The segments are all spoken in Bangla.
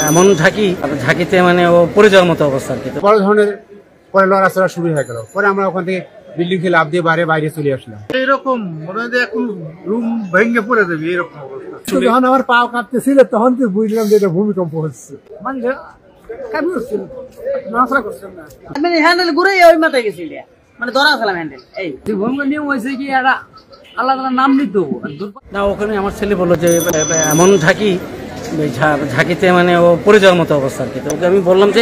এমন ঝাঁকিতে মানে ও পড়ে যাওয়ার মতো অবস্থা আর কি। বড় ধরনের পরে লড়াচড়া শুরু হয়ে গেল, পরে আমরা ওখান থেকে বিল্ডিং থেকে লাফ দিয়ে বাইরে চলে আসলাম। এইরকম মনে হয় এখন রুম ভেঙে পড়ে যাবে এরকম অবস্থা। যখন আমার পা কাঁপতেছিল তখন তো বুঝলাম যে এটা ভূমিকম্প হচ্ছে। মানে হ্যান্ডেল ঘুরে ওই মাথায় গেছিল, মানে ধরা ফেলাম হ্যান্ডেল। এই ভূমিকম্প নিয়ম হয়েছে কি একটা আল্লাহ তাআলা নাম নিত না, ওখানে আমার ছেলে বললো যে এমন ঝাঁকিতে মানে ও পড়ে যাওয়ার মতো অবস্থা আর কি। তো ওকে আমি বললাম যে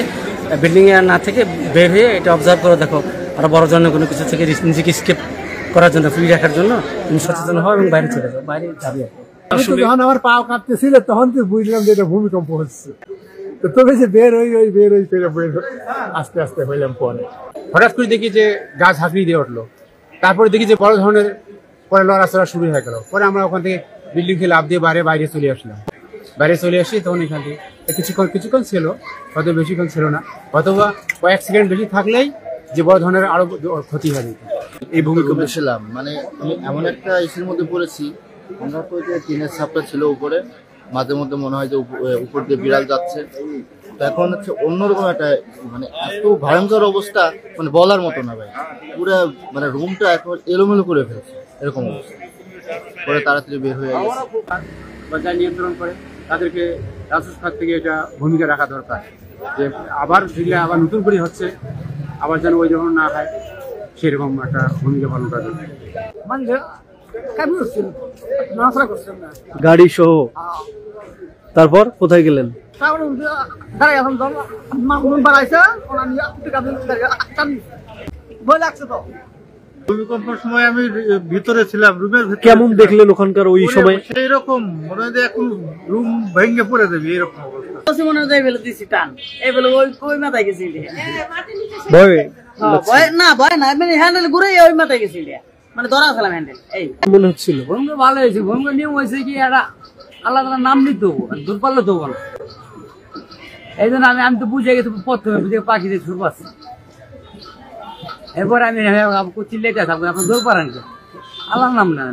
বিল্ডিং এ না থেকে বের হয়ে এটা অবজার্ভ করে দেখো, আরো বড় ধরনের কোনো কিছু থেকে নিজেকে স্কেপ করার জন্য, ফ্রি রাখার জন্য তুমি সচেতন হও এবং বাইরে চলে যাও, বাইরে যাবি। যখন আমার পা কাঁপতেছিল তখন তো বুঝলাম যে এটা ভূমিকম্প হচ্ছে। তো তবে যে বের হই আস্তে আস্তে হইলাম। পরে হঠাৎ করে দেখি যে গাছ ঝাঁকড়ি দিয়ে উঠলো, তারপরে দেখি যে বড় ধরনের পরে লড়াচড়া শুরু হয়ে গেল, পরে আমরা ওখান থেকে বিল্ডিং থেকে লাফ দিয়ে বাইরে চলে আসলাম। বাইরে চলে আসি তখন এখান থেকে কিছুক্ষণ ছিল, হয়তো বেশিক্ষণ ছিল না, অথবা কয়েক সেকেন্ড বেশি থাকলেই যে বড় ধরনের আরো ক্ষতি হবে। এই ভূমিকম্পে ছিলাম, মানে আমি এমন একটা ইসের মধ্যে পড়েছি, আমরা তো যে টিনের ছাপটা ছিল উপরে, মাঝে মধ্যে মনে হয় যে উপর দিয়ে বিড়াল যাচ্ছে। তো এখন হচ্ছে অন্যরকম একটা, মানে এত ভয়ঙ্কর অবস্থা, মানে বলার মতো না ভাই। পুরো মানে রুমটা এখন এলোমেলো করে ফেলছে এরকম অবস্থা। পরে তাড়াতাড়ি বের হয়ে গেছে। বাজার নিয়ন্ত্রণ করে তাদেরকে রাজস্ব খাত থেকে এটা ভূমিকা রাখা দরকার, যে আবার নতুন করে হচ্ছে, আবার যেন ওই যখন না হয় সেরকম একটা ভূমিকা পালন করা দরকার। গাড়ি সহ তারপর কোথায় গেলেন? ভূমিকম্পের সময় আমি ভিতরে ছিলাম, রুমের ভিতরে। কেমন দেখলেন ওখানকার ওই সময়? এইরকম মনে হয় এখন রুম ভেঙে পড়ে যাবে এরকম অবস্থা। মনে হয় বেলে দিছি টান, এই বলে ওই মাথায় গেছিল। ভয় না মানে হ্যান্ডেল ঘুরে ওই মাথায় গেছিল, মানে ধরা ফেলাম হ্যান্ডেল। এই মনে হচ্ছিল ভূমিকম্প ভালো হয়েছে। ভূমিকম্প নিয়ম হয়েছে কি একটা আল্লাহ তাআলা নাম নিত, দূর পারলে তো বলো। এই জন্য আমি তো বুঝে গেছি প্রথমে, বুঝে পাখি দিয়ে সুর পাচ্ছি। এরপরে আমি চিল্লাইতে থাকবো, আপনার দূর পারেন আল্লাহর নাম না।